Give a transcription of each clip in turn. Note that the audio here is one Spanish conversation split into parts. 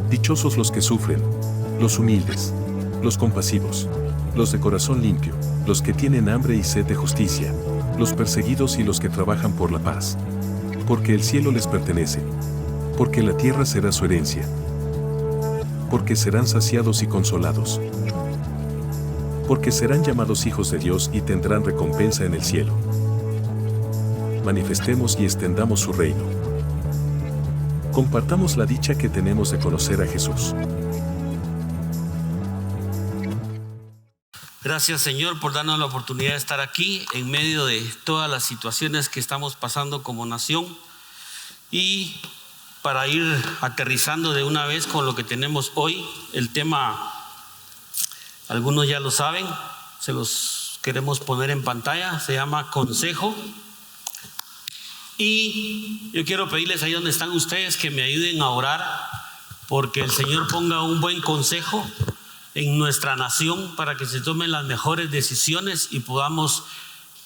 Dichosos los que sufren, los humildes, los compasivos, los de corazón limpio, los que tienen hambre y sed de justicia, los perseguidos y los que trabajan por la paz. Porque el cielo les pertenece, porque la tierra será su herencia, porque serán saciados y consolados, porque serán llamados hijos de Dios y tendrán recompensa en el cielo. Manifestemos y extendamos su reino. Compartamos la dicha que tenemos de conocer a Jesús. Gracias, Señor, por darnos la oportunidad de estar aquí en medio de todas las situaciones que estamos pasando como nación, y para ir aterrizando de una vez con lo que tenemos hoy. El tema, algunos ya lo saben, se los queremos poner en pantalla, se llama consejo. Y yo quiero pedirles ahí donde están ustedes que me ayuden a orar porque el Señor ponga un buen consejo en nuestra nación para que se tomen las mejores decisiones y podamos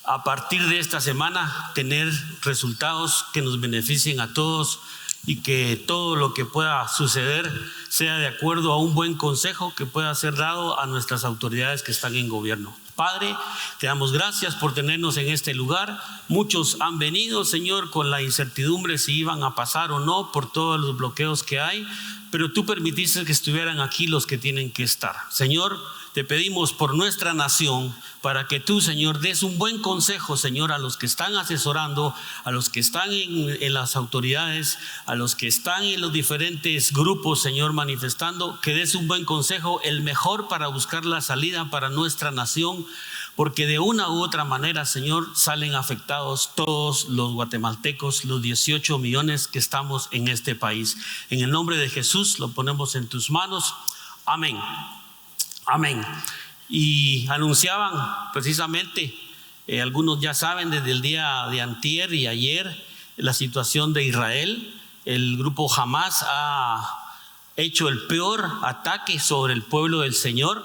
a partir de esta semana tener resultados que nos beneficien a todos, y que todo lo que pueda suceder sea de acuerdo a un buen consejo que pueda ser dado a nuestras autoridades que están en gobierno. Padre, te damos gracias por tenernos en este lugar. Muchos han venido, Señor, con la incertidumbre si iban a pasar o no por todos los bloqueos que hay, pero tú permitiste que estuvieran aquí los que tienen que estar. Señor, te pedimos por nuestra nación para que tú, Señor, des un buen consejo, Señor, a los que están asesorando, a los que están en las autoridades, a los que están en los diferentes grupos, Señor, manifestando, que des un buen consejo, el mejor para buscar la salida para nuestra nación, porque de una u otra manera, Señor, salen afectados todos los guatemaltecos, los 18 millones que estamos en este país. En el nombre de Jesús lo ponemos en tus manos. Amén. Amén. Y anunciaban precisamente, algunos ya saben, desde el día de antier y ayer, la situación de Israel. El grupo Hamas ha hecho el peor ataque sobre el pueblo del Señor,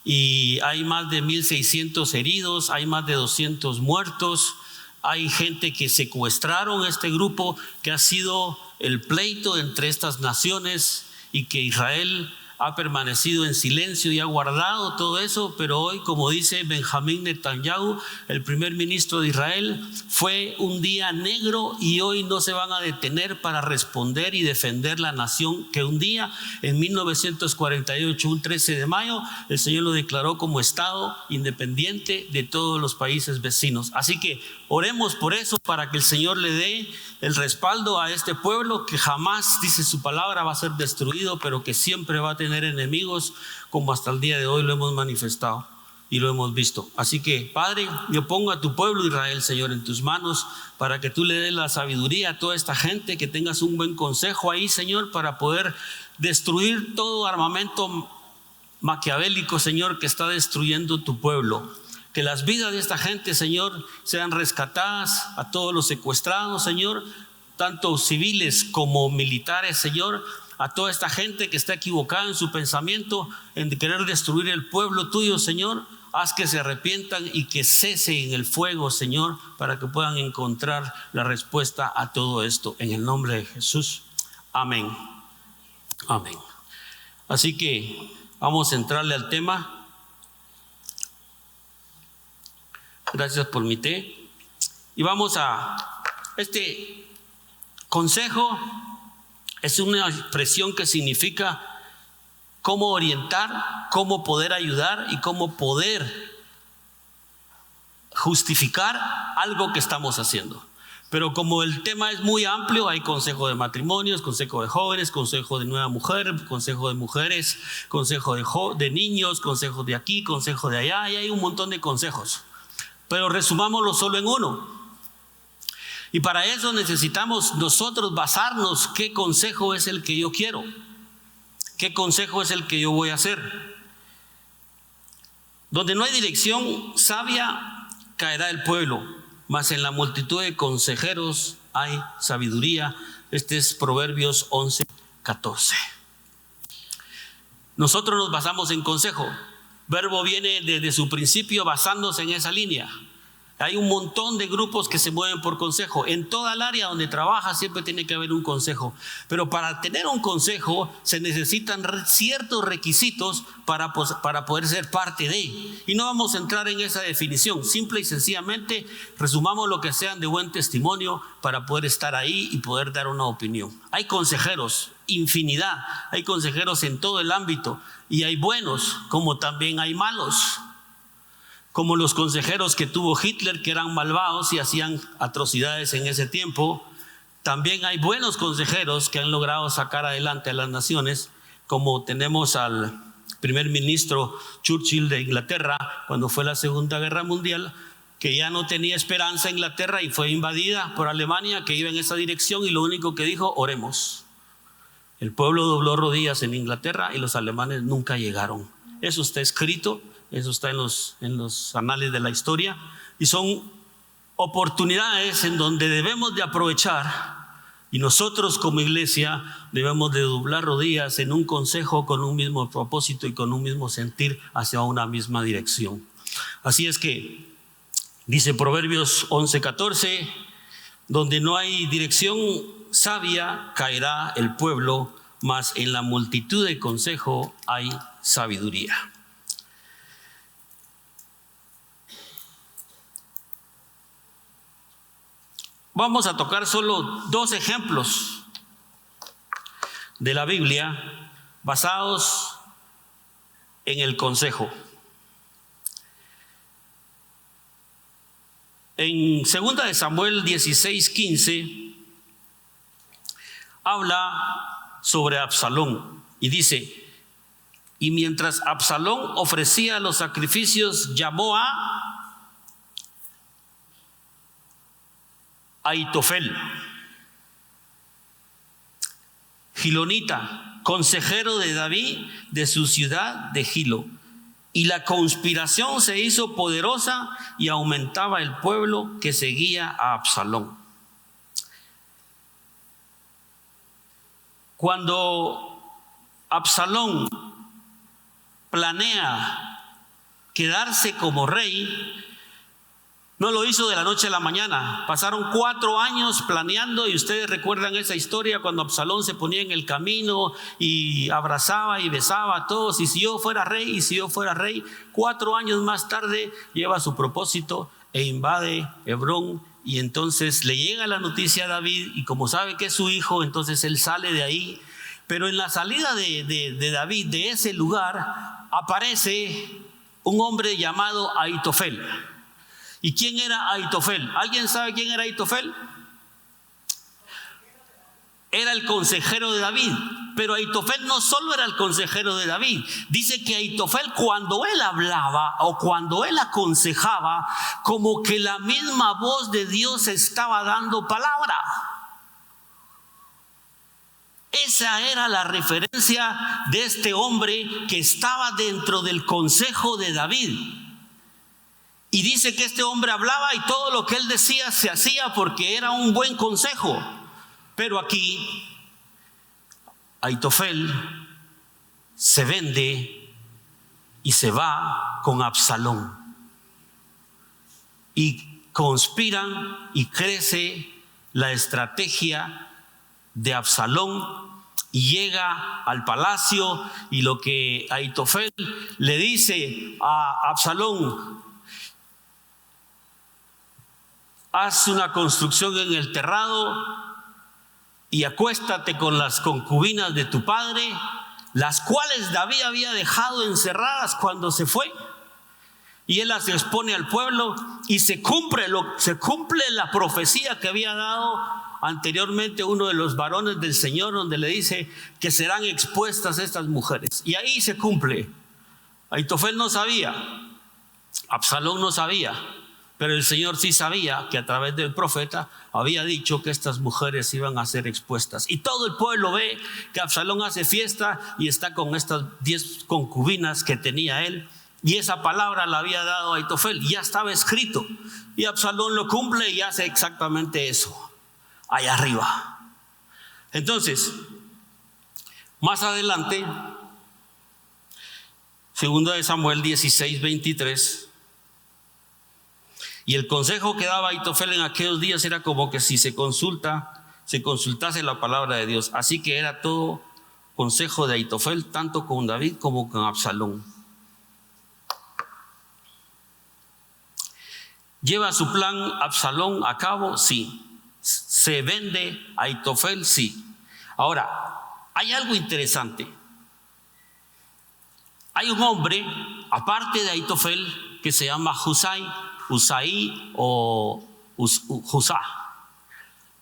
y hay más de 1,600 heridos, hay más de 200 muertos. Hay gente que secuestraron este grupo, que ha sido el pleito entre estas naciones, y que Israel ha permanecido en silencio y ha guardado todo eso. Pero hoy, como dice Benjamín Netanyahu, el primer ministro de Israel, fue un día negro, y hoy no se van a detener para responder y defender la nación que un día, en 1948, un 13 de mayo, el Señor lo declaró como Estado independiente de todos los países vecinos. Así que oremos por eso, para que el Señor le dé el respaldo a este pueblo que jamás, dice su palabra, va a ser destruido, pero que siempre va a tener enemigos, como hasta el día de hoy lo hemos manifestado y lo hemos visto. Así que, Padre, yo pongo a tu pueblo Israel, Señor, en tus manos, para que tú le des la sabiduría a toda esta gente, que tengas un buen consejo ahí, Señor, para poder destruir todo armamento maquiavélico, Señor, que está destruyendo tu pueblo. Que las vidas de esta gente, Señor, sean rescatadas, a todos los secuestrados, Señor, tanto civiles como militares, Señor, a toda esta gente que está equivocada en su pensamiento, en querer destruir el pueblo tuyo, Señor. Haz que se arrepientan y que cese en el fuego, Señor, para que puedan encontrar la respuesta a todo esto. En el nombre de Jesús. Amén. Amén. Así que vamos a entrarle al tema. Gracias por mi té. Y vamos a este consejo. Es una expresión que significa cómo orientar, cómo poder ayudar y cómo poder justificar algo que estamos haciendo. Pero como el tema es muy amplio, hay consejo de matrimonios, consejo de jóvenes, consejo de nueva mujer, consejo de mujeres, consejo de niños, consejo de aquí, consejo de allá, y hay un montón de consejos. Pero resumámoslo solo en uno. Y para eso necesitamos nosotros basarnos qué consejo es el que yo quiero, qué consejo es el que yo voy a hacer. Donde no hay dirección sabia, caerá el pueblo, mas en la multitud de consejeros hay sabiduría. Este es Proverbios 11:14. Nosotros nos basamos en consejo. Verbo viene desde su principio basándose en esa línea. Hay un montón de grupos que se mueven por consejo. En toda el área donde trabaja siempre tiene que haber un consejo. Pero para tener un consejo se necesitan ciertos requisitos para poder ser parte de. Y no vamos a entrar en esa definición. Simple y sencillamente resumamos lo que sean de buen testimonio para poder estar ahí y poder dar una opinión. Hay consejeros, infinidad. Hay consejeros en todo el ámbito. Y hay buenos como también hay malos. Como los consejeros que tuvo Hitler, que eran malvados y hacían atrocidades en ese tiempo. También hay buenos consejeros que han logrado sacar adelante a las naciones, como tenemos al primer ministro Churchill de Inglaterra, cuando fue la Segunda Guerra Mundial, que ya no tenía esperanza Inglaterra y fue invadida por Alemania, que iba en esa dirección, y lo único que dijo: oremos. El pueblo dobló rodillas en Inglaterra y los alemanes nunca llegaron. Eso está escrito. Eso está en los anales de la historia, y son oportunidades en donde debemos de aprovechar, y nosotros como iglesia debemos de doblar rodillas en un consejo con un mismo propósito y con un mismo sentir hacia una misma dirección. Así es que dice Proverbios 11:14: donde no hay dirección sabia caerá el pueblo, mas en la multitud de consejo hay sabiduría. Vamos a tocar solo 2 ejemplos de la Biblia basados en el consejo. En 2 de Samuel 16:15 habla sobre Absalón y dice: y mientras Absalón ofrecía los sacrificios, llamó a Ahitofel, Gilonita, consejero de David, de su ciudad de Gilo. Y la conspiración se hizo poderosa y aumentaba el pueblo que seguía a Absalón. Cuando Absalón planea quedarse como rey, no lo hizo de la noche a la mañana. Pasaron 4 años planeando, y ustedes recuerdan esa historia cuando Absalón se ponía en el camino y abrazaba y besaba a todos: y si yo fuera rey, y si yo fuera rey. 4 años más tarde lleva su propósito e invade Hebrón, y entonces le llega la noticia a David, y como sabe que es su hijo, entonces él sale de ahí. Pero en la salida de David de ese lugar aparece un hombre llamado Ahitofel. ¿Y quién era Ahitofel? ¿Alguien sabe quién era Ahitofel? Era el consejero de David. Pero Ahitofel no solo era el consejero de David. Dice que Ahitofel, cuando él hablaba o cuando él aconsejaba, como que la misma voz de Dios estaba dando palabra. Esa era la referencia de este hombre que estaba dentro del consejo de David. Y dice que este hombre hablaba y todo lo que él decía se hacía porque era un buen consejo. Pero aquí Ahitofel se vende y se va con Absalón. Y conspiran y crece la estrategia de Absalón. Y llega al palacio, y lo que Ahitofel le dice a Absalón: haz una construcción en el terrado y acuéstate con las concubinas de tu padre, las cuales David había dejado encerradas cuando se fue. Y él las expone al pueblo, y se cumple la profecía que había dado anteriormente uno de los varones del Señor, donde le dice que serán expuestas estas mujeres. Y ahí se cumple. Ahitofel no sabía, Absalón no sabía, pero el Señor sí sabía que a través del profeta había dicho que estas mujeres iban a ser expuestas. Y todo el pueblo ve que Absalón hace fiesta y está con estas 10 concubinas que tenía él. Y esa palabra la había dado Ahitofel, ya estaba escrito. Y Absalón lo cumple y hace exactamente eso, allá arriba. Entonces, más adelante, 2 de Samuel 16:23, Y el consejo que daba Aitofel en aquellos días era como que si se consultase la palabra de Dios. Así que era todo consejo de Aitofel, tanto con David como con Absalón. ¿Lleva su plan Absalón a cabo? Sí. ¿Se vende Aitofel? Sí. Ahora, hay algo interesante. Hay un hombre, aparte de Aitofel, que se llama Husai o Husá.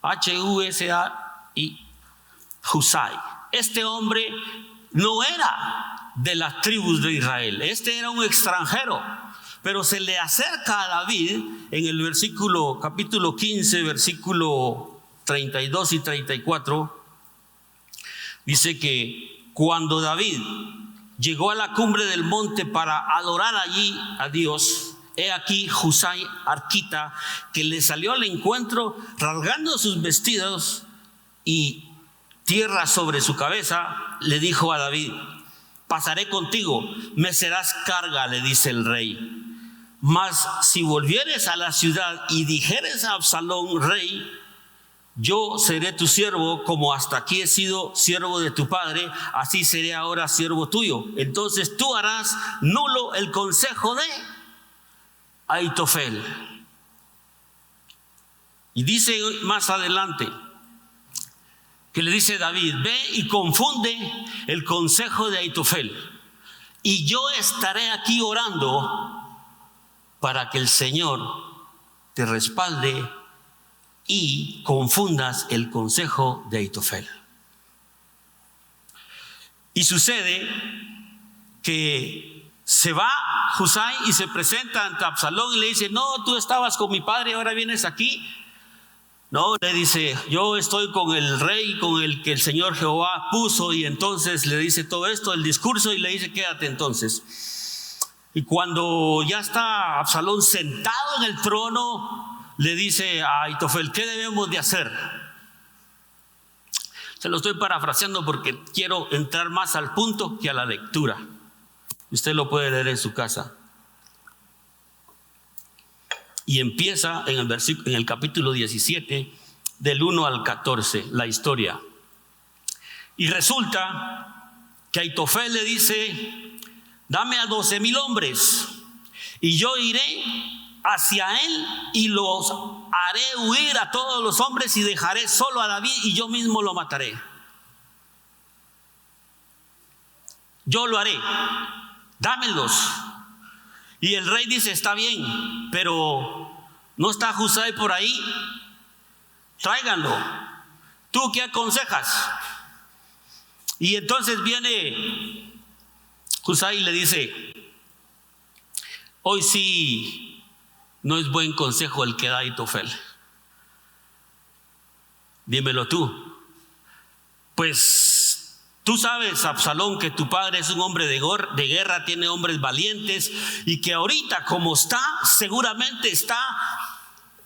H-U-S-A-I. Husai. Este hombre no era de las tribus de Israel. Este era un extranjero. Pero se le acerca a David en el capítulo 15, versículo 32 y 34. Dice que cuando David llegó a la cumbre del monte para adorar allí a Dios, he aquí Husai arquita, que le salió al encuentro rasgando sus vestidos y tierra sobre su cabeza, le dijo a David: pasaré contigo, me serás carga, le dice el rey. Mas si volvieres a la ciudad y dijeres a Absalón, rey, yo seré tu siervo, como hasta aquí he sido siervo de tu padre, así seré ahora siervo tuyo. Entonces tú harás nulo el consejo de Aitofel. Y dice más adelante que le dice David: ve y confunde el consejo de Aitofel, y yo estaré aquí orando para que el Señor te respalde y confundas el consejo de Aitofel. Y sucede que se va Husai y se presenta ante Absalón y le dice: no, tú estabas con mi padre y ahora vienes aquí. No, le dice: yo estoy con el rey, con el que el Señor Jehová puso. Y entonces le dice todo esto, el discurso, y le dice: quédate entonces. Y cuando ya está Absalón sentado en el trono, le dice a Aitofel: ¿qué debemos de hacer? Se lo estoy parafraseando porque quiero entrar más al punto que a la lectura. Usted lo puede leer en su casa. Y empieza en el capítulo 17, del 1 al 14, la historia. Y resulta que Aitofel le dice: dame a 12,000 hombres y yo iré hacia él y los haré huir a todos los hombres y dejaré solo a David y yo mismo lo mataré. Yo lo haré, dámelos. Y el rey dice: está bien, pero ¿no está Husai por ahí? Tráiganlo. ¿Tú qué aconsejas? Y entonces viene Husai le dice: hoy sí no es buen consejo el que da Aitofel. Dímelo tú. Pues tú sabes, Absalón, que tu padre es un hombre de guerra, tiene hombres valientes, y que ahorita como está, seguramente está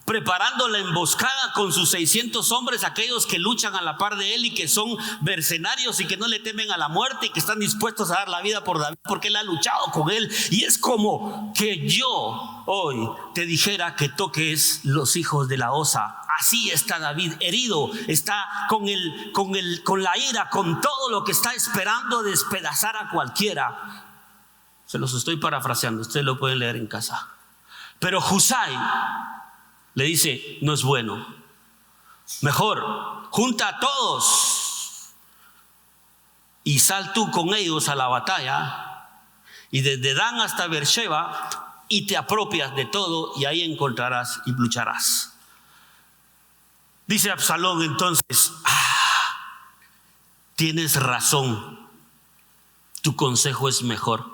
preparando la emboscada con sus 600 hombres, aquellos que luchan a la par de él y que son mercenarios y que no le temen a la muerte y que están dispuestos a dar la vida por David porque él ha luchado con él. Y es como que yo hoy te dijera que toques los hijos de la osa. Así está David herido, está con la ira, con todo lo que está esperando despedazar a cualquiera. Se los estoy parafraseando, ustedes lo pueden leer en casa. Pero Husai le dice: no es bueno. Mejor junta a todos y sal tú con ellos a la batalla, y desde Dan hasta Beersheba, y te apropias de todo, y ahí encontrarás y lucharás. Dice Absalón entonces: tienes razón, tu consejo es mejor.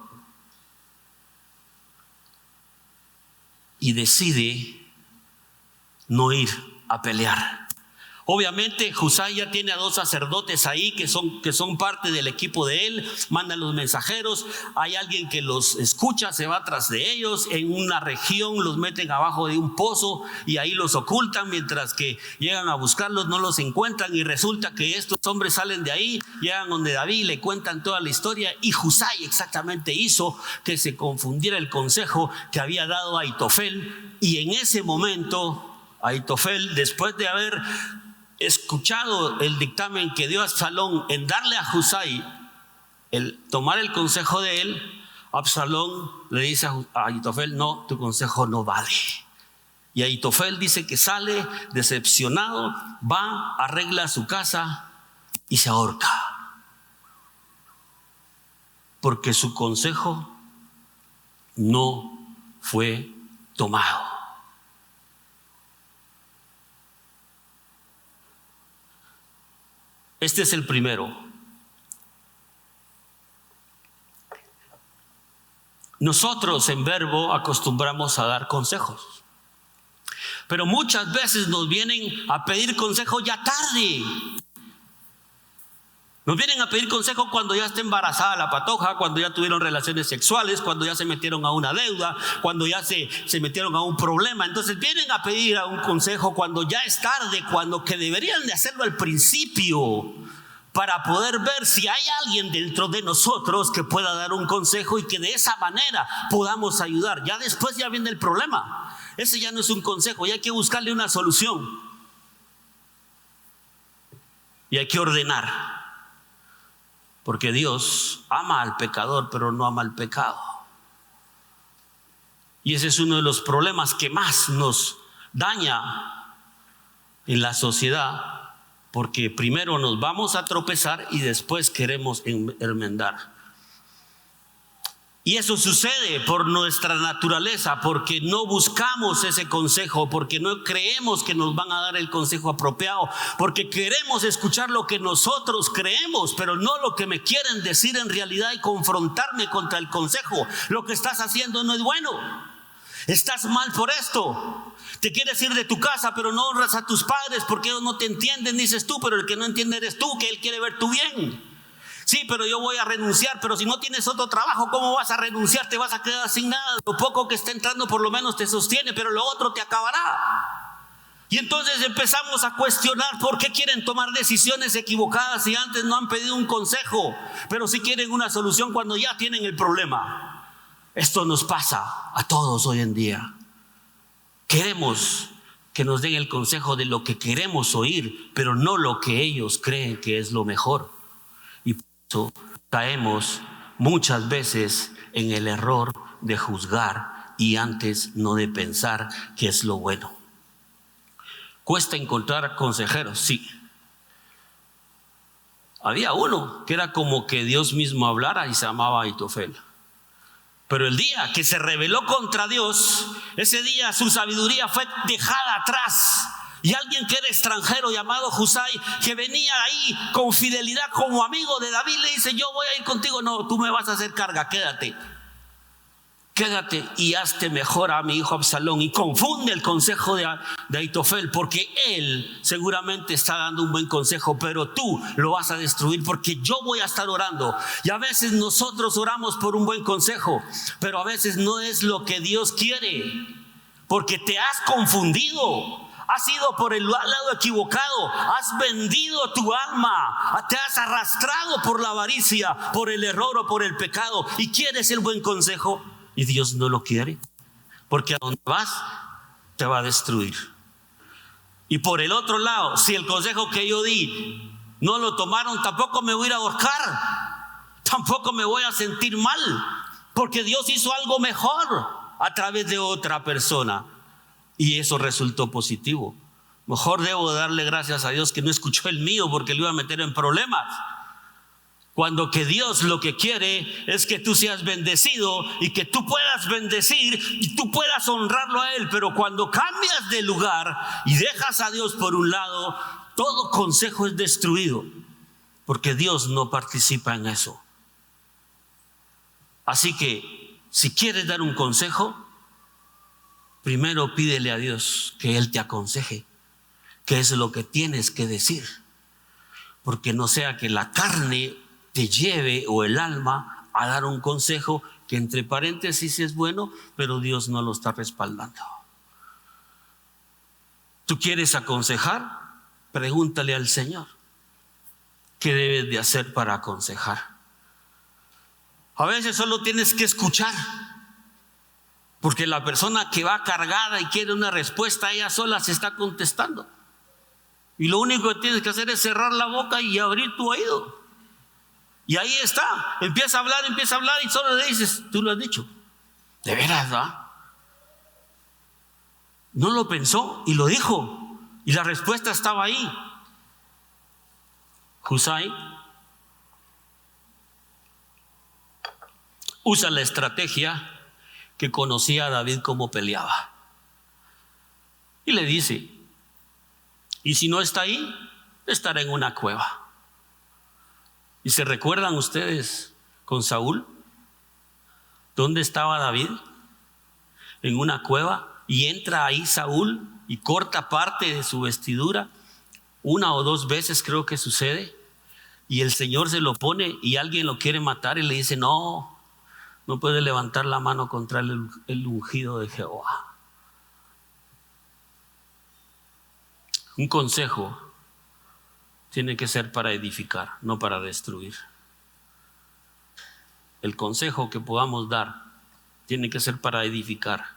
Y decide no ir a pelear. Obviamente Husai ya tiene a 2 sacerdotes ahí que son parte del equipo de él, mandan los mensajeros, hay alguien que los escucha, se va tras de ellos, en una región los meten abajo de un pozo y ahí los ocultan, mientras que llegan a buscarlos no los encuentran, y resulta que estos hombres salen de ahí, llegan donde David, le cuentan toda la historia, y Husai exactamente hizo que se confundiera el consejo que había dado Ahitofel. Y en ese momento Ahitofel, después de haber escuchado el dictamen que dio Absalón en darle a Husai el tomar el consejo de él, Absalón le dice a Ahitofel: no, tu consejo no vale. Y Ahitofel dice que sale decepcionado, va, arregla su casa y se ahorca, porque su consejo no fue tomado. Este es el primero. Nosotros en Verbo acostumbramos a dar consejos, pero muchas veces nos vienen a pedir consejo ya tarde. Nos vienen a pedir consejo cuando ya está embarazada la patoja, cuando ya tuvieron relaciones sexuales, cuando ya se metieron a una deuda, cuando ya se metieron a un problema. Entonces vienen a pedir un consejo cuando ya es tarde, cuando que deberían de hacerlo al principio, para poder ver si hay alguien dentro de nosotros que pueda dar un consejo y que de esa manera podamos ayudar. Ya después ya viene el problema. Ese ya no es un consejo, ya hay que buscarle una solución. Y hay que ordenar. Porque Dios ama al pecador, pero no ama el pecado. Y ese es uno de los problemas que más nos daña en la sociedad, porque primero nos vamos a tropezar y después queremos enmendar. Y eso sucede por nuestra naturaleza, porque no buscamos ese consejo, porque no creemos que nos van a dar el consejo apropiado, porque queremos escuchar lo que nosotros creemos, pero no lo que me quieren decir en realidad, y confrontarme contra el consejo. Lo que estás haciendo no es bueno. Estás mal por esto. Te quieres ir de tu casa, pero no honras a tus padres porque ellos no te entienden, dices tú, pero el que no entiende eres tú, que él quiere ver tu bien. Sí, pero yo voy a renunciar, pero si no tienes otro trabajo, ¿cómo vas a renunciar? Te vas a quedar sin nada. Lo poco que está entrando por lo menos te sostiene, pero lo otro te acabará. Y entonces empezamos a cuestionar por qué quieren tomar decisiones equivocadas si antes no han pedido un consejo, pero sí quieren una solución cuando ya tienen el problema. Esto nos pasa a todos hoy en día. Queremos que nos den el consejo de lo que queremos oír, pero no lo que ellos creen que es lo mejor. Y por eso caemos muchas veces en el error de juzgar y antes no de pensar qué es lo bueno. Cuesta encontrar consejeros, sí. Había uno que era como que Dios mismo hablara y se llamaba Ahitofel. Pero el día que se rebeló contra Dios, ese día su sabiduría fue dejada atrás. Y alguien que era extranjero llamado Husai, que venía ahí con fidelidad como amigo de David, le dice: yo voy a ir contigo. No, tú me vas a hacer carga, quédate y hazte mejor a mi hijo Absalón. Y confunde el consejo de Ahitofel, porque él seguramente está dando un buen consejo, pero tú lo vas a destruir, porque yo voy a estar orando. Y a veces nosotros oramos por un buen consejo, pero a veces no es lo que Dios quiere, porque te has confundido. Has ido por el lado equivocado, has vendido tu alma, te has arrastrado por la avaricia, por el error o por el pecado, y quieres el buen consejo y Dios no lo quiere, porque a donde vas te va a destruir. Y por el otro lado, si el consejo que yo di no lo tomaron, tampoco me voy a ir a ahorcar, tampoco me voy a sentir mal, porque Dios hizo algo mejor a través de otra persona. Y eso resultó positivo. Mejor debo darle gracias a Dios que no escuchó el mío, porque lo iba a meter en problemas. Cuando que Dios lo que quiere es que tú seas bendecido y que tú puedas bendecir y tú puedas honrarlo a Él. Pero cuando cambias de lugar y dejas a Dios por un lado, todo consejo es destruido, porque Dios no participa en eso. Así que si quieres dar un consejo, primero pídele a Dios que Él te aconseje, qué es lo que tienes que decir, porque no sea que la carne te lleve o el alma a dar un consejo que entre paréntesis es bueno, pero Dios no lo está respaldando. ¿Tú quieres aconsejar? Pregúntale al Señor qué debes de hacer para aconsejar. A veces solo tienes que escuchar, porque la persona que va cargada y quiere una respuesta, ella sola se está contestando. Y lo único que tienes que hacer es cerrar la boca y abrir tu oído. Y ahí está, empieza a hablar y solo le dices, tú lo has dicho. ¿De veras, va? No lo pensó y lo dijo. Y la respuesta estaba ahí. Husai usa la estrategia que conocía a David cómo peleaba. Y le dice, y si no está ahí, estará en una cueva. ¿Y se recuerdan ustedes con Saúl? ¿Dónde estaba David? En una cueva. Y entra ahí Saúl y corta parte de su vestidura. 1 o 2 veces creo que sucede. Y el Señor se lo pone y alguien lo quiere matar y le dice, no puede levantar la mano contra el ungido de Jehová. Un consejo tiene que ser para edificar, no para destruir. El consejo que podamos dar tiene que ser para edificar.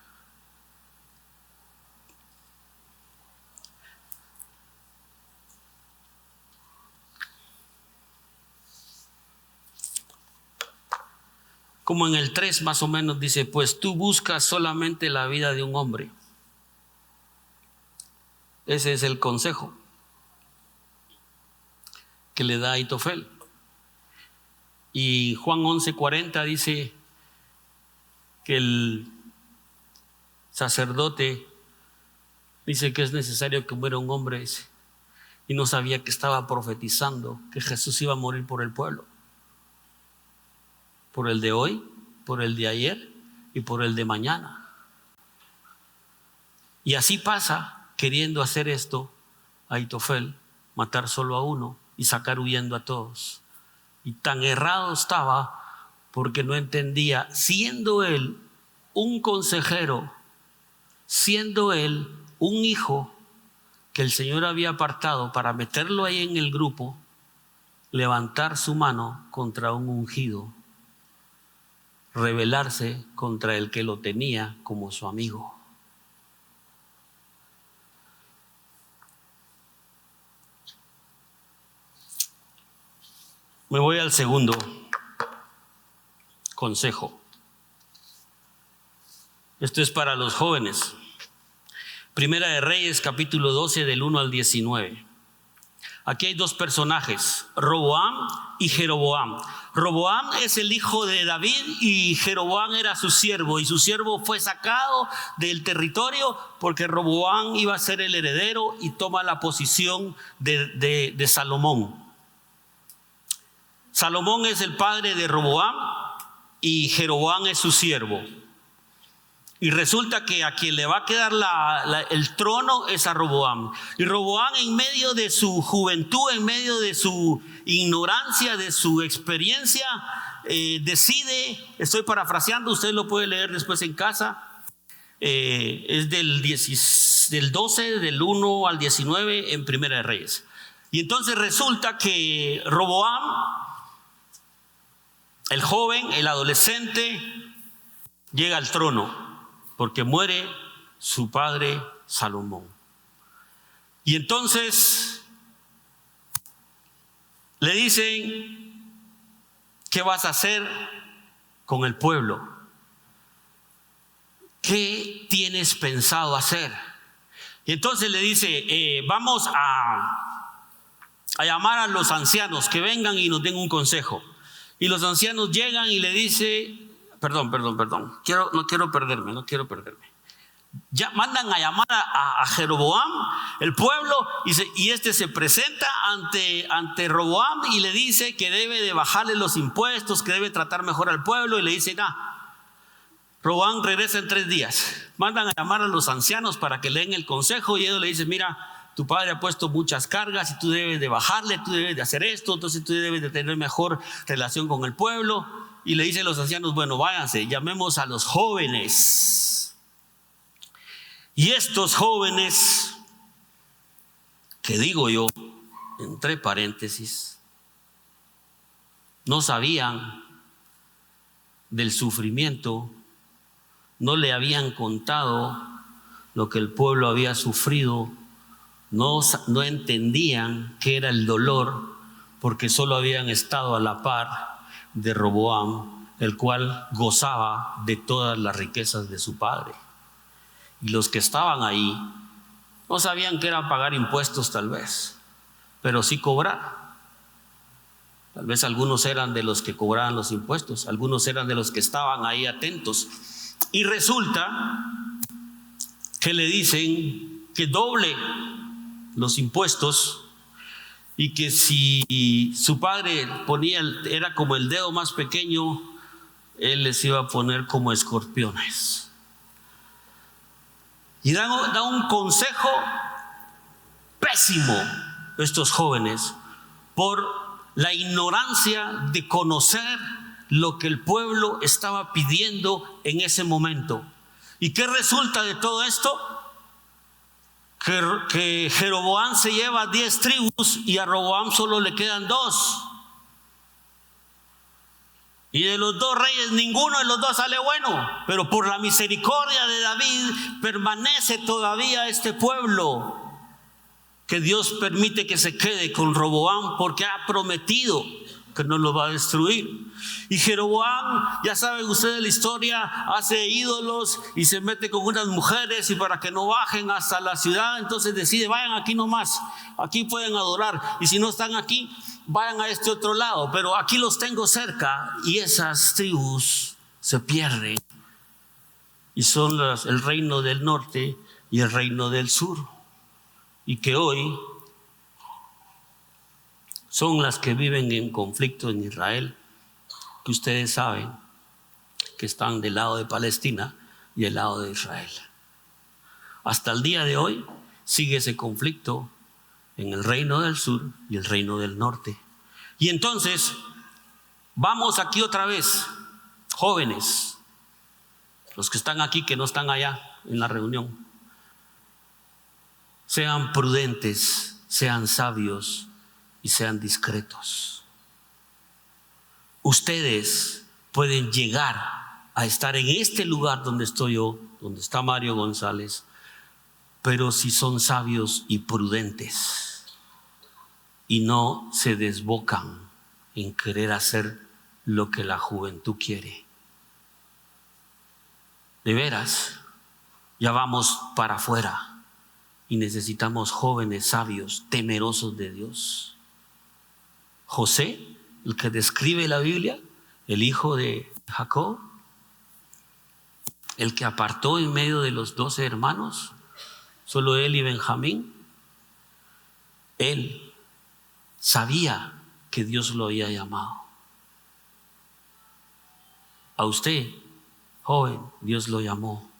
Como en el 3 más o menos dice, pues tú buscas solamente la vida de un hombre. Ese es el consejo que le da Ahitofel. Y Juan 11:40 dice que el sacerdote dice que es necesario que muera un hombre ese, y no sabía que estaba profetizando que Jesús iba a morir por el pueblo, por el de hoy, por el de ayer y por el de mañana. Y así pasa, queriendo hacer esto Ahitofel, matar solo a uno y sacar huyendo a todos. Y tan errado estaba porque no entendía, siendo él un consejero, siendo él un hijo que el Señor había apartado para meterlo ahí en el grupo, levantar su mano contra un ungido, rebelarse contra el que lo tenía como su amigo. Me voy al segundo consejo. Esto es para los jóvenes. Primera de Reyes, capítulo 12, del 1 al 19. Aquí hay 2 personajes, Roboam y Jeroboam. Roboam es el hijo de David y Jeroboam era su siervo. Y su siervo fue sacado del territorio porque Roboam iba a ser el heredero y toma la posición de Salomón. Salomón es el padre de Roboam y Jeroboam es su siervo. Y resulta que a quien le va a quedar el trono es a Roboam. Y Roboam, en medio de su juventud, en medio de su ignorancia, de su experiencia, decide, estoy parafraseando, usted lo puede leer después en casa, es del 12, del 1 al 19 en Primera de Reyes. Y entonces resulta que Roboam, el joven, el adolescente, llega al trono porque muere su padre Salomón. Y entonces le dicen, ¿qué vas a hacer con el pueblo? ¿Qué tienes pensado hacer? Y entonces le dice, vamos a llamar a los ancianos que vengan y nos den un consejo. Y los ancianos llegan y le dice, perdón. No quiero perderme. Ya mandan a llamar a Jeroboam, el pueblo, y este se presenta ante Roboam y le dice que debe de bajarle los impuestos, que debe tratar mejor al pueblo, y le dice, Roboam regresa en 3 días. Mandan a llamar a los ancianos para que le den el consejo, y ellos le dicen, mira, tu padre ha puesto muchas cargas y tú debes de bajarle, tú debes de hacer esto, entonces tú debes de tener mejor relación con el pueblo. Y le dicen los ancianos, bueno, váyanse, llamemos a los jóvenes. Y estos jóvenes, que digo yo, entre paréntesis, no sabían del sufrimiento, no le habían contado lo que el pueblo había sufrido, no entendían qué era el dolor, porque solo habían estado a la par de Roboam, el cual gozaba de todas las riquezas de su padre. Y los que estaban ahí no sabían qué era pagar impuestos tal vez, pero sí cobrar. Tal vez algunos eran de los que cobraban los impuestos, algunos eran de los que estaban ahí atentos. Y resulta que le dicen que doble los impuestos y que si su padre era como el dedo más pequeño, él les iba a poner como escorpiones. Y da un consejo pésimo a estos jóvenes por la ignorancia de conocer lo que el pueblo estaba pidiendo en ese momento. ¿Y qué resulta de todo esto? Que Jeroboam se lleva 10 tribus y a Roboam solo le quedan 2. Y de los 2 reyes, ninguno de los 2 sale bueno. Pero por la misericordia de David permanece todavía este pueblo, que Dios permite que se quede con Roboam porque ha prometido que no lo va a destruir. Y Jeroboam, ya saben ustedes la historia, hace ídolos y se mete con unas mujeres, y para que no bajen hasta la ciudad, entonces decide, vayan aquí nomás, aquí pueden adorar, y si no están aquí, vayan a este otro lado, pero aquí los tengo cerca. Y esas tribus se pierden y son el reino del norte y el reino del sur, y que hoy son las que viven en conflicto en Israel, que ustedes saben que están del lado de Palestina y del lado de Israel. Hasta el día de hoy sigue ese conflicto en el reino del sur y el reino del norte. Y entonces vamos aquí otra vez, jóvenes, los que están aquí, que no están allá en la reunión, sean prudentes, sean sabios y sean discretos. Ustedes pueden llegar a estar en este lugar donde estoy yo, donde está Mario González, pero si son sabios y prudentes y no se desbocan en querer hacer lo que la juventud quiere. De veras, ya vamos para afuera y necesitamos jóvenes sabios, temerosos de Dios. José, el que describe la Biblia, el hijo de Jacob, el que apartó en medio de los 12 hermanos, solo él y Benjamín, él sabía que Dios lo había llamado. A usted, joven, Dios lo llamó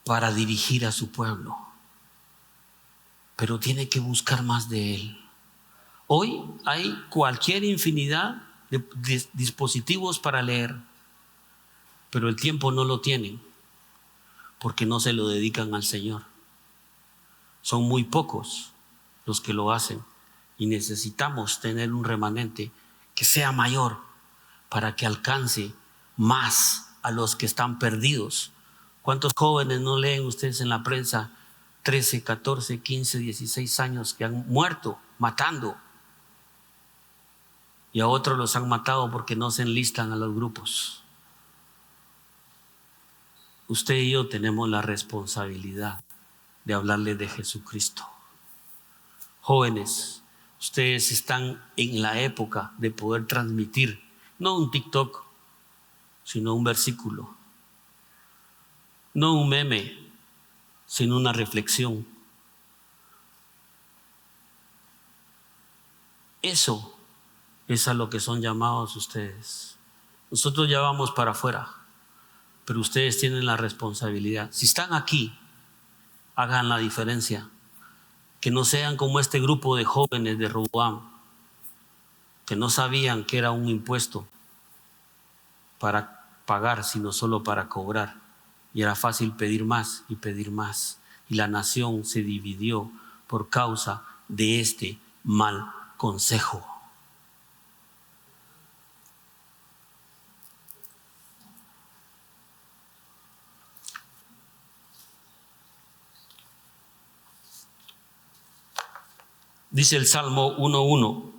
para dirigir a su pueblo, pero tiene que buscar más de él. Hoy hay cualquier infinidad de dispositivos para leer, pero el tiempo no lo tienen porque no se lo dedican al Señor. Son muy pocos los que lo hacen y necesitamos tener un remanente que sea mayor para que alcance más a los que están perdidos. ¿Cuántos jóvenes no leen ustedes en la prensa? 13, 14, 15, 16 años que han muerto matando, y a otros los han matado porque no se enlistan a los grupos. Usted y yo tenemos la responsabilidad de hablarle de Jesucristo. Jóvenes, ustedes están en la época de poder transmitir, no un TikTok, sino un versículo, no un meme, sino una reflexión. Eso es a lo que son llamados ustedes. Nosotros ya vamos para afuera, pero ustedes tienen la responsabilidad. Si están aquí hagan la diferencia. Que no sean como este grupo de jóvenes de Roboam, que no sabían que era un impuesto para pagar, sino solo para cobrar. Y era fácil pedir más y pedir más. Y la nación se dividió por causa de este mal consejo. Dice el Salmo 1:1: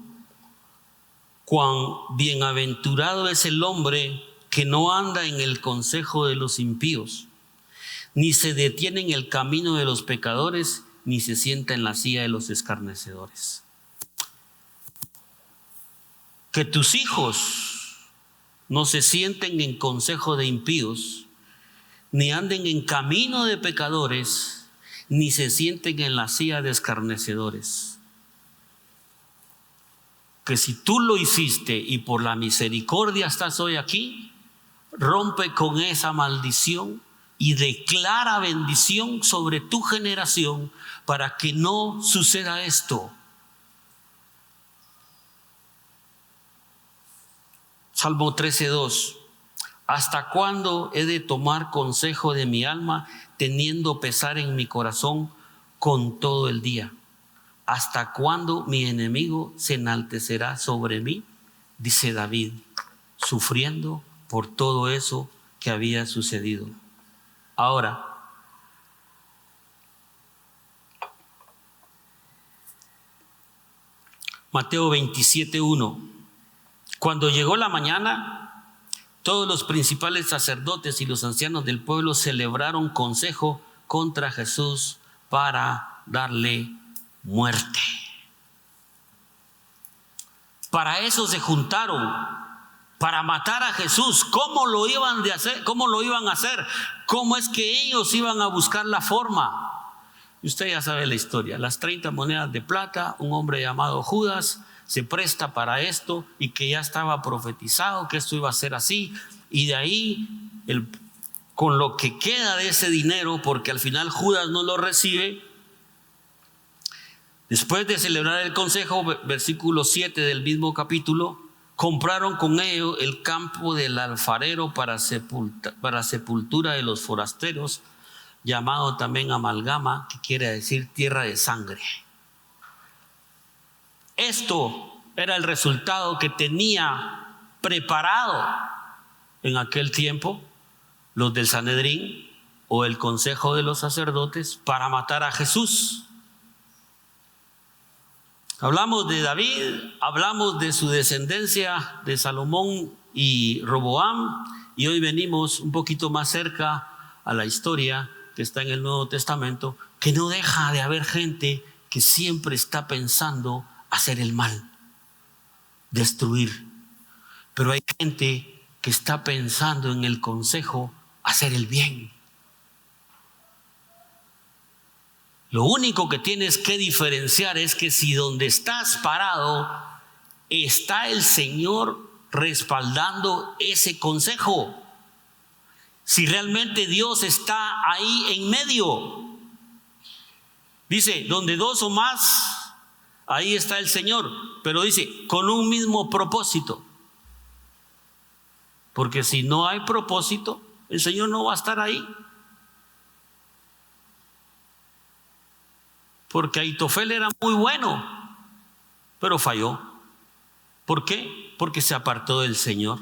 cuán bienaventurado es el hombre que no anda en el consejo de los impíos, ni se detiene en el camino de los pecadores, ni se sienta en la silla de los escarnecedores. Que tus hijos no se sienten en consejo de impíos, ni anden en camino de pecadores, ni se sienten en la silla de escarnecedores. Que si tú lo hiciste y por la misericordia estás hoy aquí, rompe con esa maldición y declara bendición sobre tu generación para que no suceda esto. Salmo 13:2: ¿hasta cuándo he de tomar consejo de mi alma, teniendo pesar en mi corazón con todo el día? ¿Hasta cuándo mi enemigo se enaltecerá sobre mí? Dice David, sufriendo por todo eso que había sucedido. Ahora, Mateo 27:1: cuando llegó la mañana, todos los principales sacerdotes y los ancianos del pueblo celebraron consejo contra Jesús para darle muerte. Para eso se juntaron, para matar a Jesús. ¿Cómo lo iban a hacer? ¿Cómo es que ellos iban a buscar la forma? Y usted ya sabe la historia. Las 30 monedas de plata, un hombre llamado Judas se presta para esto, y que ya estaba profetizado que esto iba a ser así, y de ahí con lo que queda de ese dinero, porque al final Judas no lo recibe. Después de celebrar el consejo, versículo 7 del mismo capítulo, compraron con ello el campo del alfarero para sepultura de los forasteros, llamado también amalgama, que quiere decir tierra de sangre. Esto era el resultado que tenía preparado en aquel tiempo los del Sanedrín o el consejo de los sacerdotes para matar a Jesús. Hablamos de David, hablamos de su descendencia de Salomón y Roboam, y hoy venimos un poquito más cerca a la historia que está en el Nuevo Testamento, que no deja de haber gente que siempre está pensando hacer el mal, destruir. Pero hay gente que está pensando en el consejo hacer el bien. Lo único que tienes que diferenciar es que si donde estás parado está el Señor respaldando ese consejo, si realmente Dios está ahí en medio. Dice, donde dos o más, ahí está el Señor, pero dice, con un mismo propósito. Porque si no hay propósito, el Señor no va a estar ahí. Porque Aitofel era muy bueno, pero falló. ¿Por qué? Porque se apartó del Señor.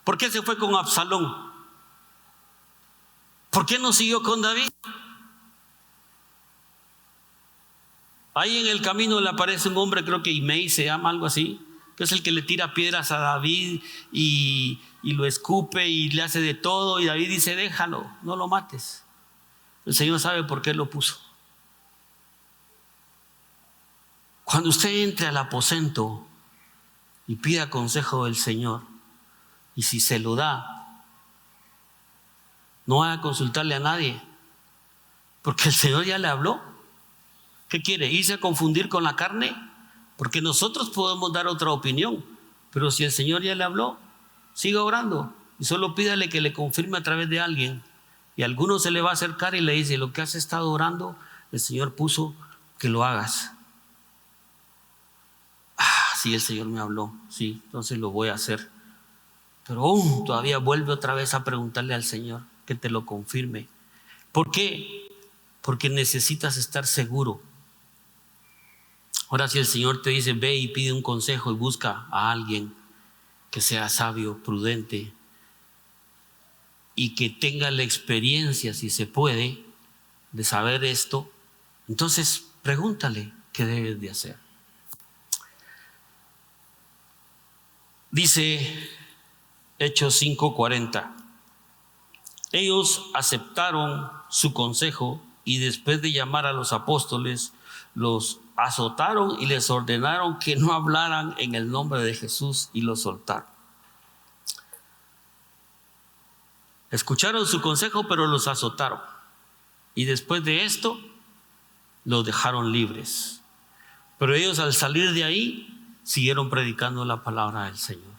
¿Por qué se fue con Absalón? ¿Por qué no siguió con David? Ahí en el camino le aparece un hombre, creo que Imei se llama, algo así, que es el que le tira piedras a David y lo escupe y le hace de todo, y David dice, déjalo, no lo mates. El Señor sabe por qué lo puso. Cuando usted entre al aposento y pida consejo del Señor, y si se lo da, no vaya a consultarle a nadie, porque el Señor ya le habló. ¿Qué quiere? ¿Irse a confundir con la carne? Porque nosotros podemos dar otra opinión, pero si el Señor ya le habló, siga orando y solo pídale que le confirme a través de alguien Y a alguno se le va a acercar y le dice: lo que has estado orando, el Señor puso que lo hagas. Sí, el Señor me habló, sí, entonces lo voy a hacer. Pero todavía vuelve otra vez a preguntarle al Señor que te lo confirme. ¿Por qué? Porque necesitas estar seguro. Ahora, si el Señor te dice: ve y pide un consejo y busca a alguien que sea sabio, prudente y que tenga la experiencia, si se puede, de saber esto, entonces pregúntale qué debes de hacer. Dice Hechos 5:40. Ellos aceptaron su consejo y después de llamar a los apóstoles, los azotaron y les ordenaron que no hablaran en el nombre de Jesús y los soltaron. Escucharon su consejo, pero los azotaron. Y después de esto, los dejaron libres. Pero ellos, al salir de ahí, siguieron predicando la palabra del Señor.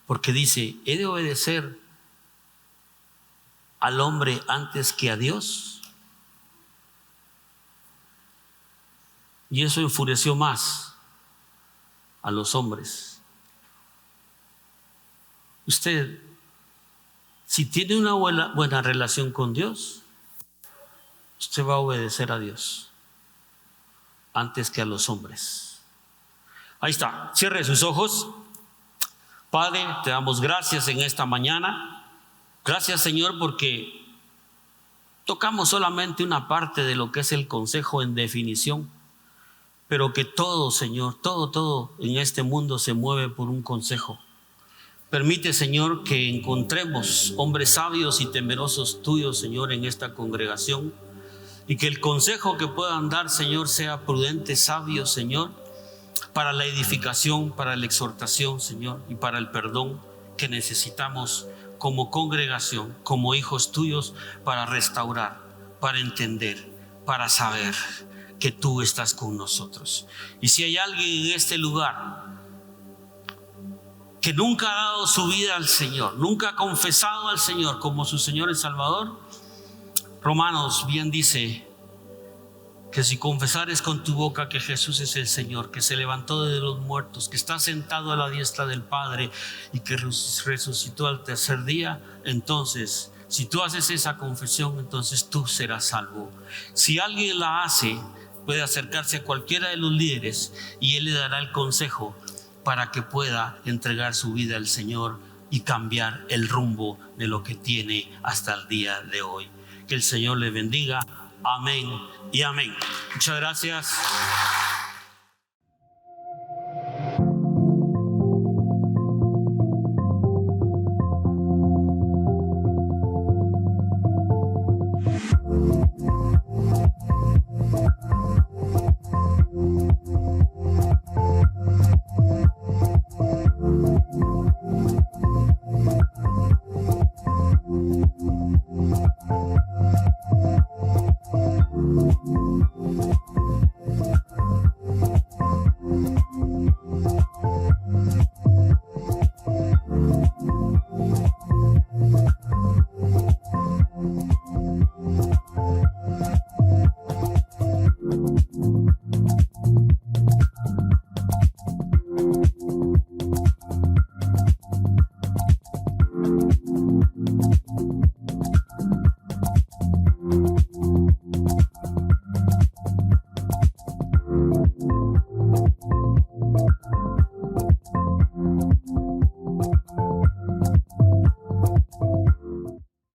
Porque dice: he de obedecer al hombre antes que a Dios. Y eso enfureció más a los hombres. Usted, si tiene una buena relación con Dios, usted va a obedecer a Dios antes que a los hombres. Ahí está, cierre sus ojos. Padre, te damos gracias en esta mañana. Gracias, Señor, porque tocamos solamente una parte de lo que es el consejo en definición, pero que todo, Señor, todo en este mundo se mueve por un consejo. Permite, Señor, que encontremos hombres sabios y temerosos tuyos, Señor, en esta congregación, y que el consejo que puedan dar, Señor, sea prudente, sabio, Señor, para la edificación, para la exhortación, Señor, y para el perdón que necesitamos como congregación, como hijos tuyos, para restaurar, para entender, para saber que tú estás con nosotros. Y si hay alguien en este lugar que nunca ha dado su vida al Señor, nunca ha confesado al Señor como su Señor y Salvador, Romanos bien dice que si confesares con tu boca que Jesús es el Señor, que se levantó de los muertos, que está sentado a la diestra del Padre y que resucitó al tercer día, entonces, si tú haces esa confesión, entonces tú serás salvo. Si alguien la hace, puede acercarse a cualquiera de los líderes y él le dará el consejo para que pueda entregar su vida al Señor y cambiar el rumbo de lo que tiene hasta el día de hoy. Que el Señor le bendiga. Amén y amén. Muchas gracias.